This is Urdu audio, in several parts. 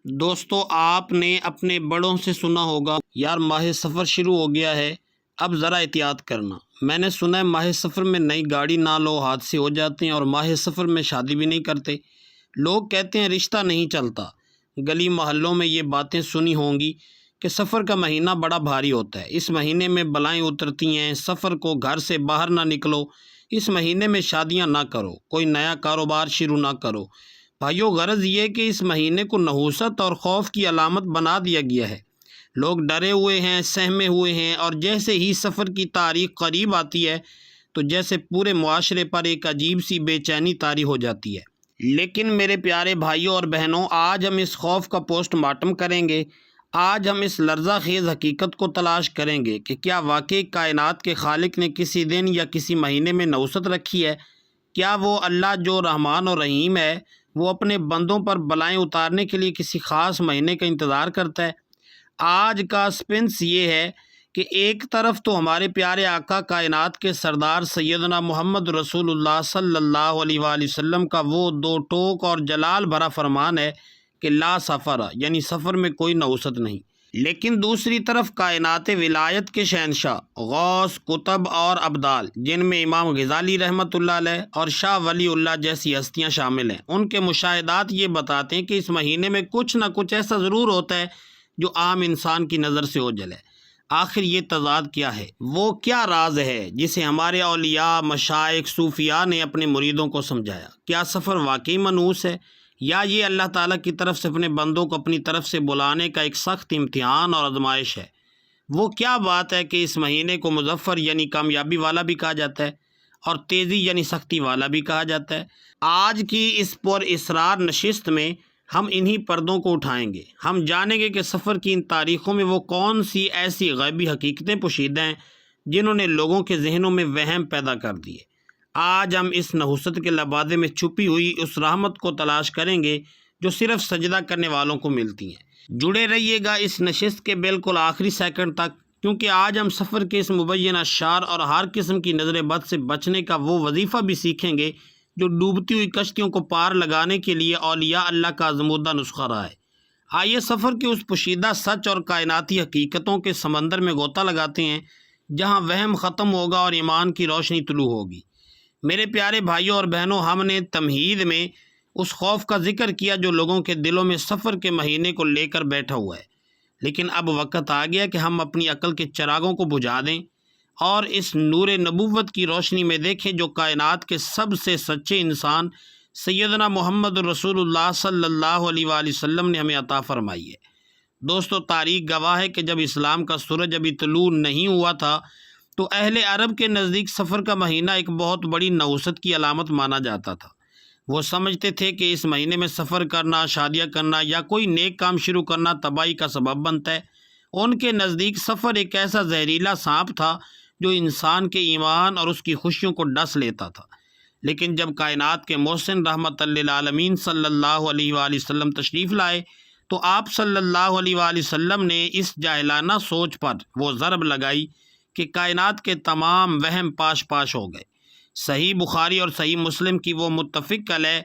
دوستو، آپ نے اپنے بڑوں سے سنا ہوگا یار ماہ سفر شروع ہو گیا ہے، اب ذرا احتیاط کرنا۔ میں نے سنا ہے ماہ سفر میں نئی گاڑی نہ لو، حادثے ہو جاتے ہیں، اور ماہ سفر میں شادی بھی نہیں کرتے۔ لوگ کہتے ہیں رشتہ نہیں چلتا۔ گلی محلوں میں یہ باتیں سنی ہوں گی کہ سفر کا مہینہ بڑا بھاری ہوتا ہے، اس مہینے میں بلائیں اترتی ہیں، سفر کو گھر سے باہر نہ نکلو، اس مہینے میں شادیاں نہ کرو، کوئی نیا کاروبار شروع نہ کرو۔ بھائیو، غرض یہ کہ اس مہینے کو نحوست اور خوف کی علامت بنا دیا گیا ہے۔ لوگ ڈرے ہوئے ہیں، سہمے ہوئے ہیں، اور جیسے ہی سفر کی تاریخ قریب آتی ہے تو جیسے پورے معاشرے پر ایک عجیب سی بے چینی طاری ہو جاتی ہے۔ لیکن میرے پیارے بھائیوں اور بہنوں، آج ہم اس خوف کا پوسٹ مارٹم کریں گے۔ آج ہم اس لرزہ خیز حقیقت کو تلاش کریں گے کہ کیا واقعی کائنات کے خالق نے کسی دن یا کسی مہینے میں نحوست رکھی ہے؟ کیا وہ اللہ جو رحمان اور رحیم ہے، وہ اپنے بندوں پر بلائیں اتارنے کے لیے کسی خاص مہینے کا انتظار کرتا ہے؟ آج کا سپنس یہ ہے کہ ایک طرف تو ہمارے پیارے آقا کائنات کے سردار سیدنا محمد رسول اللہ صلی اللہ علیہ وآلہ وسلم کا وہ دو ٹوک اور جلال بھرا فرمان ہے کہ لا سفر، یعنی سفر میں کوئی نحوست نہیں۔ لیکن دوسری طرف کائنات ولایت کے شہنشاہ، غوث، قطب اور ابدال، جن میں امام غزالی رحمۃ اللہ علیہ اور شاہ ولی اللہ جیسی ہستیاں شامل ہیں، ان کے مشاہدات یہ بتاتے ہیں کہ اس مہینے میں کچھ نہ کچھ ایسا ضرور ہوتا ہے جو عام انسان کی نظر سے اوجھل ہے۔ آخر یہ تضاد کیا ہے؟ وہ کیا راز ہے جسے ہمارے اولیاء، مشائخ، صوفیاء نے اپنے مریدوں کو سمجھایا؟ کیا سفر واقعی منحوس ہے، یا یہ اللہ تعالیٰ کی طرف سے اپنے بندوں کو اپنی طرف سے بلانے کا ایک سخت امتحان اور آزمائش ہے؟ وہ کیا بات ہے کہ اس مہینے کو مظفر یعنی کامیابی والا بھی کہا جاتا ہے، اور تیزی یعنی سختی والا بھی کہا جاتا ہے؟ آج کی اس پر اسرار نشست میں ہم انہی پردوں کو اٹھائیں گے۔ ہم جانیں گے کہ سفر کی ان تاریخوں میں وہ کون سی ایسی غیبی حقیقتیں پوشیدہ ہیں جنہوں نے لوگوں کے ذہنوں میں وہم پیدا کر دیے۔ آج ہم اس نحوست کے لبادے میں چھپی ہوئی اس رحمت کو تلاش کریں گے جو صرف سجدہ کرنے والوں کو ملتی ہیں۔ جڑے رہیے گا اس نشست کے بالکل آخری سیکنڈ تک، کیونکہ آج ہم سفر کے اس مبینہ شار اور ہر قسم کی نظر بد سے بچنے کا وہ وظیفہ بھی سیکھیں گے جو ڈوبتی ہوئی کشتیوں کو پار لگانے کے لیے اولیاء اللہ کا آزمودہ نسخہ رہا ہے۔ آئیے سفر کے اس پوشیدہ سچ اور کائناتی حقیقتوں کے سمندر میں غوطہ لگاتے ہیں جہاں وہم ختم ہوگا اور ایمان کی روشنی طلوع ہوگی۔ میرے پیارے بھائیوں اور بہنوں، ہم نے تمہید میں اس خوف کا ذکر کیا جو لوگوں کے دلوں میں سفر کے مہینے کو لے کر بیٹھا ہوا ہے، لیکن اب وقت آ گیا کہ ہم اپنی عقل کے چراغوں کو بجھا دیں اور اس نور نبوت کی روشنی میں دیکھیں جو کائنات کے سب سے سچے انسان سیدنا محمد رسول اللہ صلی اللہ علیہ وآلہ وسلم نے ہمیں عطا فرمائی ہے۔ دوستو، تاریخ گواہ ہے کہ جب اسلام کا سورج ابھی طلوع نہیں ہوا تھا تو اہل عرب کے نزدیک سفر کا مہینہ ایک بہت بڑی نحوست کی علامت مانا جاتا تھا۔ وہ سمجھتے تھے کہ اس مہینے میں سفر کرنا، شادیاں کرنا یا کوئی نیک کام شروع کرنا تباہی کا سبب بنتا ہے۔ ان کے نزدیک سفر ایک ایسا زہریلا سانپ تھا جو انسان کے ایمان اور اس کی خوشیوں کو ڈس لیتا تھا۔ لیکن جب کائنات کے محسن رحمت للعالمین صلی اللہ علیہ وآلہ وسلم تشریف لائے تو آپ صلی اللہ علیہ وآلہ وسلم نے اس جاہلانہ سوچ پر وہ ضرب لگائی کہ کائنات کے تمام وہم پاش پاش ہو گئے۔ صحیح بخاری اور صحیح مسلم کی وہ متفق علیہ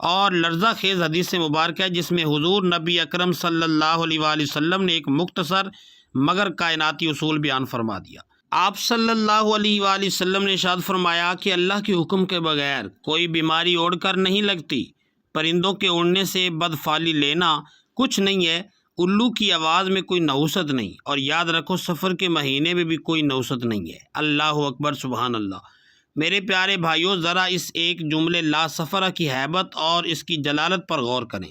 اور لرزہ خیز حدیث مبارکہ ہے جس میں حضور نبی اکرم صلی اللہ علیہ وآلہ وسلم نے ایک مختصر مگر کائناتی اصول بیان فرما دیا۔ آپ صلی اللہ علیہ وآلہ وسلم نے ارشاد فرمایا کہ اللہ کے حکم کے بغیر کوئی بیماری اوڑھ کر نہیں لگتی، پرندوں کے اڑنے سے بدفعلی لینا کچھ نہیں ہے، الو کی آواز میں کوئی نحوست نہیں، اور یاد رکھو سفر کے مہینے میں بھی کوئی نحوست نہیں ہے۔ اللہ اکبر، سبحان اللہ۔ میرے پیارے بھائیوں، ذرا اس ایک جملے لا سفرہ کی ہیبت اور اس کی جلالت پر غور کریں۔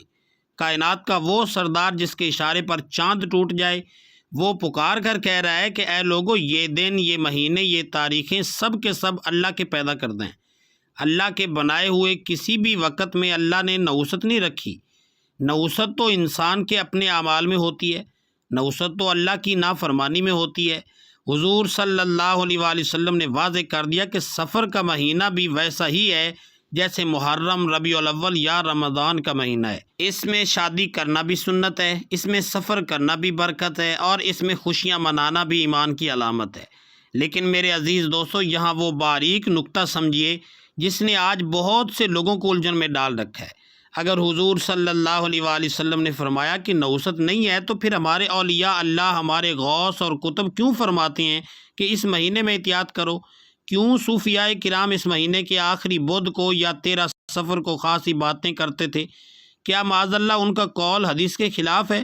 کائنات کا وہ سردار جس کے اشارے پر چاند ٹوٹ جائے، وہ پکار کر کہہ رہا ہے کہ اے لوگو، یہ دن، یہ مہینے، یہ تاریخیں سب کے سب اللہ کے پیدا کردہ ہیں۔ اللہ کے بنائے ہوئے کسی بھی وقت میں اللہ نے نحوست نہیں رکھی۔ نحوست تو انسان کے اپنے اعمال میں ہوتی ہے، نحوست تو اللہ کی نافرمانی میں ہوتی ہے۔ حضور صلی اللہ علیہ وآلہ وسلم نے واضح کر دیا کہ سفر کا مہینہ بھی ویسا ہی ہے جیسے محرم، ربیع الاول یا رمضان کا مہینہ ہے۔ اس میں شادی کرنا بھی سنت ہے، اس میں سفر کرنا بھی برکت ہے، اور اس میں خوشیاں منانا بھی ایمان کی علامت ہے۔ لیکن میرے عزیز دوستو، یہاں وہ باریک نکتہ سمجھیے جس نے آج بہت سے لوگوں کو الجھن میں ڈال رکھا ہے۔ اگر حضور صلی اللہ علیہ وآلہ وسلم نے فرمایا کہ نوست نہیں ہے تو پھر ہمارے اولیاء اللہ ہمارے غوث اور کتب کیوں فرماتے ہیں کہ اس مہینے میں احتیاط کرو؟ کیوں صوفیاء کرام اس مہینے کے آخری بدھ کو یا 13 صفر کو خاصی باتیں کرتے تھے؟ کیا معاذ اللہ ان کا قول حدیث کے خلاف ہے؟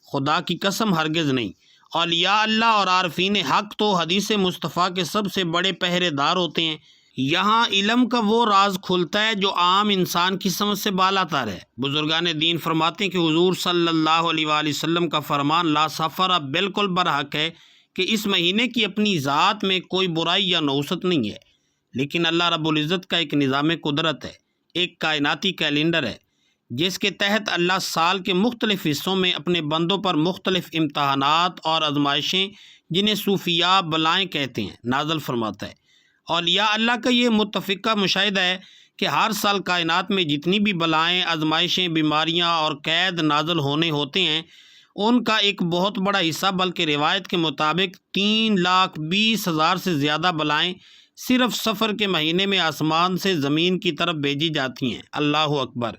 خدا کی قسم ہرگز نہیں۔ اولیاء اللہ اور عارفین حق تو حدیث مصطفیٰ کے سب سے بڑے پہرے دار ہوتے ہیں۔ یہاں علم کا وہ راز کھلتا ہے جو عام انسان کی سمجھ سے بالا تر ہے۔ بزرگان دین فرماتے ہیں کہ حضور صلی اللہ علیہ وآلہ وسلم کا فرمان لا سفر بالکل برحق ہے کہ اس مہینے کی اپنی ذات میں کوئی برائی یا نوست نہیں ہے، لیکن اللہ رب العزت کا ایک نظام قدرت ہے، ایک کائناتی کیلنڈر ہے جس کے تحت اللہ سال کے مختلف حصوں میں اپنے بندوں پر مختلف امتحانات اور آزمائشیں، جنہیں صوفیاء بلائیں کہتے ہیں، نازل فرماتا ہے۔ اولیاء اللہ کا یہ متفقہ مشاہدہ ہے کہ ہر سال کائنات میں جتنی بھی بلائیں، آزمائشیں، بیماریاں اور قید نازل ہونے ہوتے ہیں، ان کا ایک بہت بڑا حصہ بلکہ روایت کے مطابق 3,20,000 سے زیادہ بلائیں صرف سفر کے مہینے میں آسمان سے زمین کی طرف بھیجی جاتی ہیں۔ اللہ اکبر!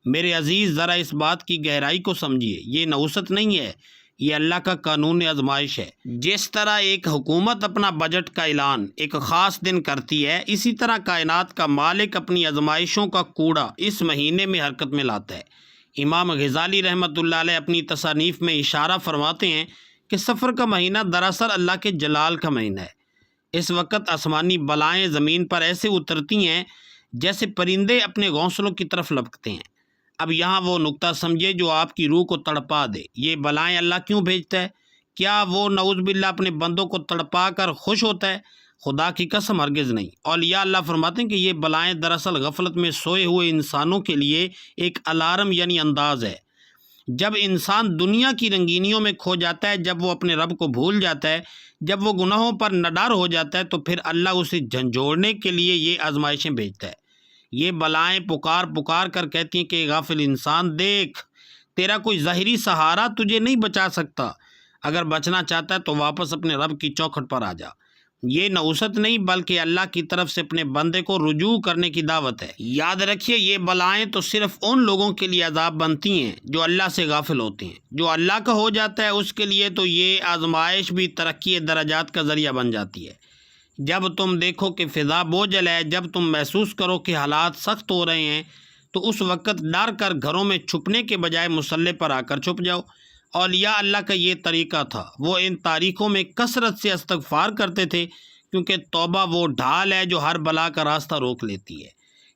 میرے عزیز، ذرا اس بات کی گہرائی کو سمجھیے، یہ نوست نہیں ہے، یہ اللہ کا قانون آزمائش ہے۔ جس طرح ایک حکومت اپنا بجٹ کا اعلان ایک خاص دن کرتی ہے، اسی طرح کائنات کا مالک اپنی آزمائشوں کا کوڑا اس مہینے میں حرکت میں لاتا ہے۔ امام غزالی رحمۃ اللہ علیہ اپنی تصانیف میں اشارہ فرماتے ہیں کہ سفر کا مہینہ دراصل اللہ کے جلال کا مہینہ ہے۔ اس وقت آسمانی بلائیں زمین پر ایسے اترتی ہیں جیسے پرندے اپنے گھونسلوں کی طرف لپکتے ہیں۔ اب یہاں وہ نقطہ سمجھے جو آپ کی روح کو تڑپا دے۔ یہ بلائیں اللہ کیوں بھیجتا ہے؟ کیا وہ نعوذ باللہ اپنے بندوں کو تڑپا کر خوش ہوتا ہے؟ خدا کی قسم ہرگز نہیں۔ اولیاء اللہ فرماتے ہیں کہ یہ بلائیں دراصل غفلت میں سوئے ہوئے انسانوں کے لیے ایک الارم یعنی انداز ہے۔ جب انسان دنیا کی رنگینیوں میں کھو جاتا ہے، جب وہ اپنے رب کو بھول جاتا ہے، جب وہ گناہوں پر نڈر ہو جاتا ہے، تو پھر اللہ اسے جھنجھوڑنے کے لیے یہ آزمائشیں بھیجتا ہے۔ یہ بلائیں پکار پکار کر کہتی ہیں کہ غافل انسان، دیکھ، تیرا کوئی ظاہری سہارا تجھے نہیں بچا سکتا، اگر بچنا چاہتا ہے تو واپس اپنے رب کی چوکھٹ پر آ جا۔ یہ نوست نہیں بلکہ اللہ کی طرف سے اپنے بندے کو رجوع کرنے کی دعوت ہے۔ یاد رکھیے، یہ بلائیں تو صرف ان لوگوں کے لیے عذاب بنتی ہیں جو اللہ سے غافل ہوتے ہیں۔ جو اللہ کا ہو جاتا ہے اس کے لیے تو یہ آزمائش بھی ترقی درجات کا ذریعہ بن جاتی ہے۔ جب تم دیکھو کہ فضا بوجھل ہے، جب تم محسوس کرو کہ حالات سخت ہو رہے ہیں، تو اس وقت ڈر کر گھروں میں چھپنے کے بجائے مصلے پر آ کر چھپ جاؤ۔ اولیاء اللہ کا یہ طریقہ تھا۔ وہ ان تاریخوں میں کثرت سے استغفار کرتے تھے، کیونکہ توبہ وہ ڈھال ہے جو ہر بلا کا راستہ روک لیتی ہے۔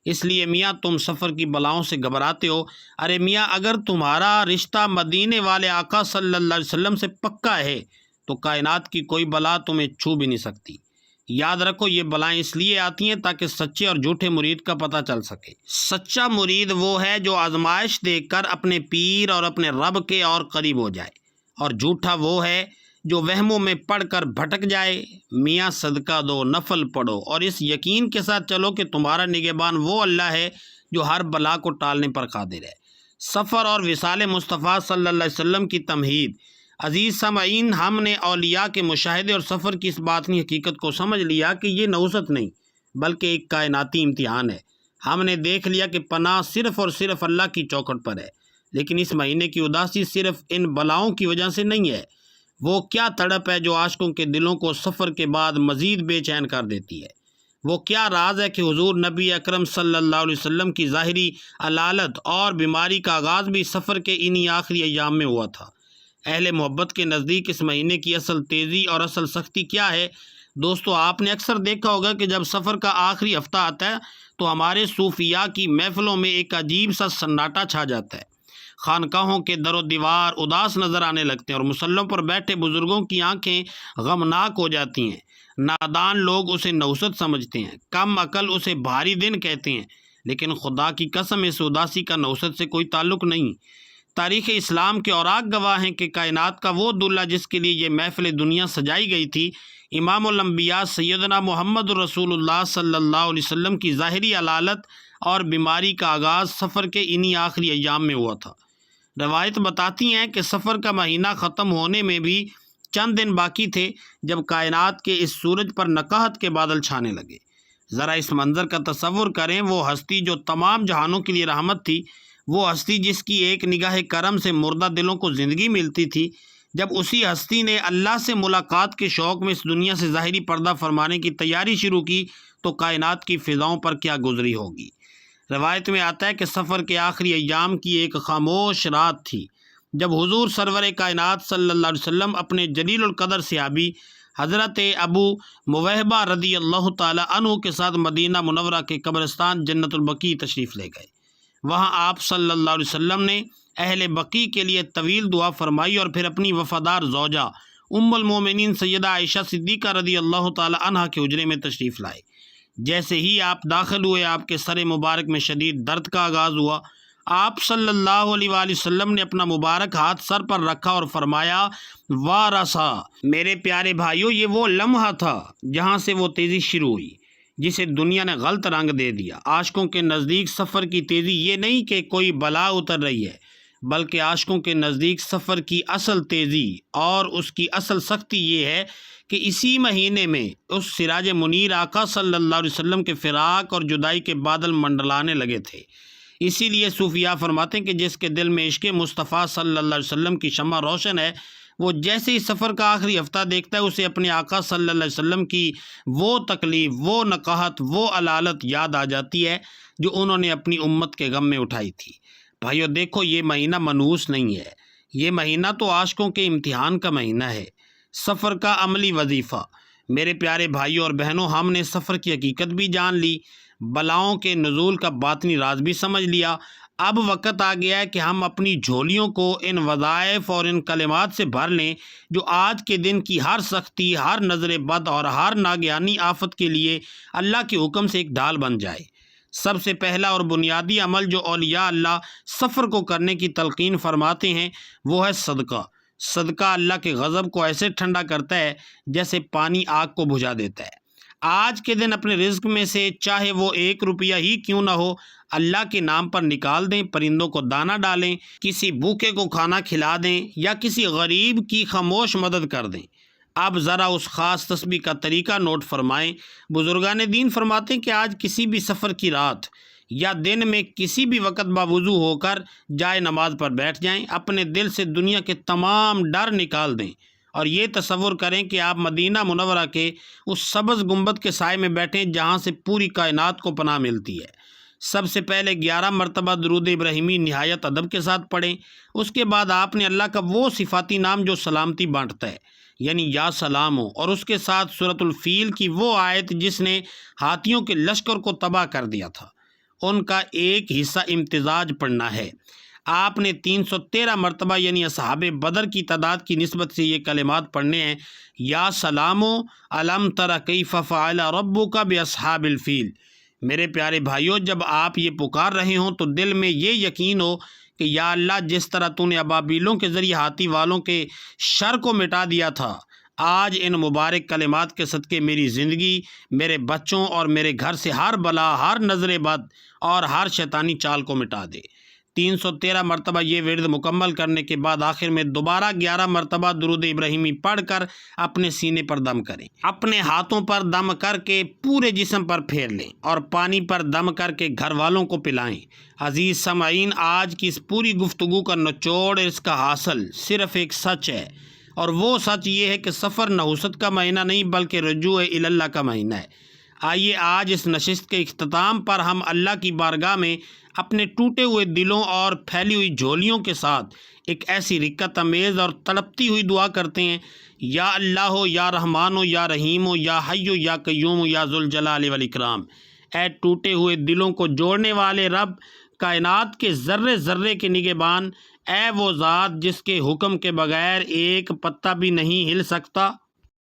اس لیے میاں، تم سفر کی بلاؤں سے گھبراتے ہو۔ ارے میاں، اگر تمہارا رشتہ مدینے والے آقا صلی اللہ علیہ وسلم سے پکا ہے تو کائنات کی کوئی بلا تمہیں چھو بھی نہیں سکتی۔ یاد رکھو، یہ بلائیں اس لیے آتی ہیں تاکہ سچے اور جھوٹے مرید کا پتہ چل سکے۔ سچا مرید وہ ہے جو آزمائش دیکھ کر اپنے پیر اور اپنے رب کے اور قریب ہو جائے، اور جھوٹا وہ ہے جو وہموں میں پڑھ کر بھٹک جائے۔ میاں، صدقہ دو، نفل پڑھو، اور اس یقین کے ساتھ چلو کہ تمہارا نگہبان وہ اللہ ہے جو ہر بلا کو ٹالنے پر قادر ہے۔ سفر اور وصال مصطفیٰ صلی اللہ علیہ وسلم کی تمہید۔ عزیز سامعین، ہم نے اولیاء کے مشاہدے اور سفر کی اس باطنی حقیقت کو سمجھ لیا کہ یہ نوست نہیں بلکہ ایک کائناتی امتحان ہے۔ ہم نے دیکھ لیا کہ پناہ صرف اور صرف اللہ کی چوکھٹ پر ہے، لیکن اس مہینے کی اداسی صرف ان بلاؤں کی وجہ سے نہیں ہے۔ وہ کیا تڑپ ہے جو عاشقوں کے دلوں کو سفر کے بعد مزید بے چین کر دیتی ہے؟ وہ کیا راز ہے کہ حضور نبی اکرم صلی اللہ علیہ وسلم کی ظاہری علالت اور بیماری کا آغاز بھی سفر کے انہی آخری ایام میں ہوا تھا؟ اہل محبت کے نزدیک اس مہینے کی اصل تیزی اور اصل سختی کیا ہے؟ دوستو، آپ نے اکثر دیکھا ہوگا کہ جب سفر کا آخری ہفتہ آتا ہے تو ہمارے صوفیاء کی محفلوں میں ایک عجیب سا سناٹا چھا جاتا ہے۔ خانقاہوں کے در و دیوار اداس نظر آنے لگتے ہیں، اور مسلوں پر بیٹھے بزرگوں کی آنکھیں غمناک ہو جاتی ہیں۔ نادان لوگ اسے نوست سمجھتے ہیں، کم عقل اسے بھاری دن کہتے ہیں، لیکن خدا کی قسم اس اداسی کا نوست سے کوئی تعلق نہیں۔ تاریخ اسلام کے اوراق گواہ ہیں کہ کائنات کا وہ دلہ جس کے لیے یہ محفل دنیا سجائی گئی تھی، امام الانبیاء سیدنا محمد رسول اللہ صلی اللہ علیہ وسلم کی ظاہری علالت اور بیماری کا آغاز سفر کے انہی آخری ایام میں ہوا تھا۔ روایت بتاتی ہیں کہ سفر کا مہینہ ختم ہونے میں بھی چند دن باقی تھے جب کائنات کے اس سورج پر نقاہت کے بادل چھانے لگے۔ ذرا اس منظر کا تصور کریں، وہ ہستی جو تمام جہانوں کے لیے رحمت تھی، وہ ہستی جس کی ایک نگاہ کرم سے مردہ دلوں کو زندگی ملتی تھی، جب اسی ہستی نے اللہ سے ملاقات کے شوق میں اس دنیا سے ظاہری پردہ فرمانے کی تیاری شروع کی تو کائنات کی فضاؤں پر کیا گزری ہوگی۔ روایت میں آتا ہے کہ سفر کے آخری ایام کی ایک خاموش رات تھی جب حضور سرور کائنات صلی اللہ علیہ وسلم اپنے جلیل القدر صحابی حضرت ابو موہبہ رضی اللہ تعالی عنہ کے ساتھ مدینہ منورہ کے قبرستان جنت البقیع تشریف لے گئے۔ وہاں آپ صلی اللہ علیہ وسلم نے اہل بقیع کے لیے طویل دعا فرمائی اور پھر اپنی وفادار زوجہ ام المومنین سیدہ عائشہ صدیقہ رضی اللہ تعالی عنہا کے حجرے میں تشریف لائے۔ جیسے ہی آپ داخل ہوئے، آپ کے سر مبارک میں شدید درد کا آغاز ہوا۔ آپ صلی اللہ علیہ وآلہ وسلم نے اپنا مبارک ہاتھ سر پر رکھا اور فرمایا، وارثا، میرے پیارے بھائیوں، یہ وہ لمحہ تھا جہاں سے وہ تیزی شروع ہوئی جسے دنیا نے غلط رنگ دے دیا۔ عاشقوں کے نزدیک سفر کی تیزی یہ نہیں کہ کوئی بلا اتر رہی ہے، بلکہ عاشقوں کے نزدیک سفر کی اصل تیزی اور اس کی اصل سختی یہ ہے کہ اسی مہینے میں اس سراج منیر آقا صلی اللہ علیہ وسلم کے فراق اور جدائی کے بادل منڈلانے لگے تھے۔ اسی لیے صوفیاء فرماتے ہیں کہ جس کے دل میں عشق مصطفیٰ صلی اللہ علیہ وسلم کی شمع روشن ہے، وہ جیسے ہی سفر کا آخری ہفتہ دیکھتا ہے، اسے اپنے آقا صلی اللہ علیہ وسلم کی وہ تکلیف، وہ نقاہت، وہ علالت یاد آ جاتی ہے جو انہوں نے اپنی امت کے غم میں اٹھائی تھی۔ بھائیو دیکھو، یہ مہینہ منحوس نہیں ہے، یہ مہینہ تو عاشقوں کے امتحان کا مہینہ ہے، سفر کا عملی وظیفہ۔ میرے پیارے بھائیوں اور بہنوں، ہم نے سفر کی حقیقت بھی جان لی، بلاؤں کے نزول کا باطنی راز بھی سمجھ لیا۔ اب وقت آ گیا ہے کہ ہم اپنی جھولیوں کو ان وظائف اور ان کلمات سے بھر لیں جو آج کے دن کی ہر سختی، ہر نظر بد اور ہر ناگہانی آفت کے لیے اللہ کے حکم سے ایک ڈھال بن جائے۔ سب سے پہلا اور بنیادی عمل جو اولیاء اللہ سفر کو کرنے کی تلقین فرماتے ہیں وہ ہے صدقہ۔ صدقہ اللہ کے غضب کو ایسے ٹھنڈا کرتا ہے جیسے پانی آگ کو بجھا دیتا ہے۔ آج کے دن اپنے رزق میں سے چاہے وہ 1 روپیہ ہی کیوں نہ ہو، اللہ کے نام پر نکال دیں، پرندوں کو دانہ ڈالیں، کسی بھوکے کو کھانا کھلا دیں یا کسی غریب کی خاموش مدد کر دیں۔ اب ذرا اس خاص تسبیح کا طریقہ نوٹ فرمائیں۔ بزرگان دین فرماتے ہیں کہ آج کسی بھی سفر کی رات یا دن میں کسی بھی وقت باوضو ہو کر جائے نماز پر بیٹھ جائیں، اپنے دل سے دنیا کے تمام ڈر نکال دیں اور یہ تصور کریں کہ آپ مدینہ منورہ کے اس سبز گنبد کے سائے میں بیٹھیں جہاں سے پوری کائنات کو پناہ ملتی ہے۔ سب سے پہلے 11 مرتبہ درود ابراہیمی نہایت ادب کے ساتھ پڑھیں۔ اس کے بعد آپ نے اللہ کا وہ صفاتی نام جو سلامتی بانٹتا ہے، یعنی یا سلام ہو، اور اس کے ساتھ سورۃ الفیل کی وہ آیت جس نے ہاتھیوں کے لشکر کو تباہ کر دیا تھا، ان کا ایک حصہ امتزاج پڑھنا ہے۔ آپ نے 313 مرتبہ یعنی اصحاب بدر کی تعداد کی نسبت سے یہ کلمات پڑھنے ہیں، یا سلامو الم تر کیف فعل ربک باصحاب الفیل۔ میرے پیارے بھائیوں، جب آپ یہ پکار رہے ہوں تو دل میں یہ یقین ہو کہ یا اللہ، جس طرح تو نے ابابیلوں کے ذریعے ہاتھی والوں کے شر کو مٹا دیا تھا، آج ان مبارک کلمات کے صدقے میری زندگی، میرے بچوں اور میرے گھر سے ہر بلا، ہر نظر بد اور ہر شیطانی چال کو مٹا دے۔ 313 مرتبہ یہ ورد مکمل کرنے کے بعد آخر میں دوبارہ 11 مرتبہ درود ابراہیمی پڑھ کر اپنے سینے پر دم کریں۔ اپنے ہاتھوں پر دم کر کے پورے جسم پر پھیر لیں اور پانی پر دم کر کے گھر والوں کو پلائیں۔ عزیز سامعین، آج کی اس پوری گفتگو کا نچوڑ، اس کا حاصل صرف ایک سچ ہے، اور وہ سچ یہ ہے کہ سفر نحوست کا مہینہ نہیں بلکہ رجوع الی اللہ کا مہینہ ہے۔ آئیے آج اس نشست کے اختتام پر ہم اللہ کی بارگاہ میں اپنے ٹوٹے ہوئے دلوں اور پھیلی ہوئی جھولیوں کے ساتھ ایک ایسی رقت امیز اور تڑپتی ہوئی دعا کرتے ہیں، یا اللہ ہو، یا رحمان ہو، یا رحیم ہو، یا حی ہو، یا قیوم ہو، یا ذوالجلال والاکرام۔ اے ٹوٹے ہوئے دلوں کو جوڑنے والے رب، کائنات کے ذرے ذرے کے نگہبان، اے وہ ذات جس کے حکم کے بغیر ایک پتا بھی نہیں ہل سکتا،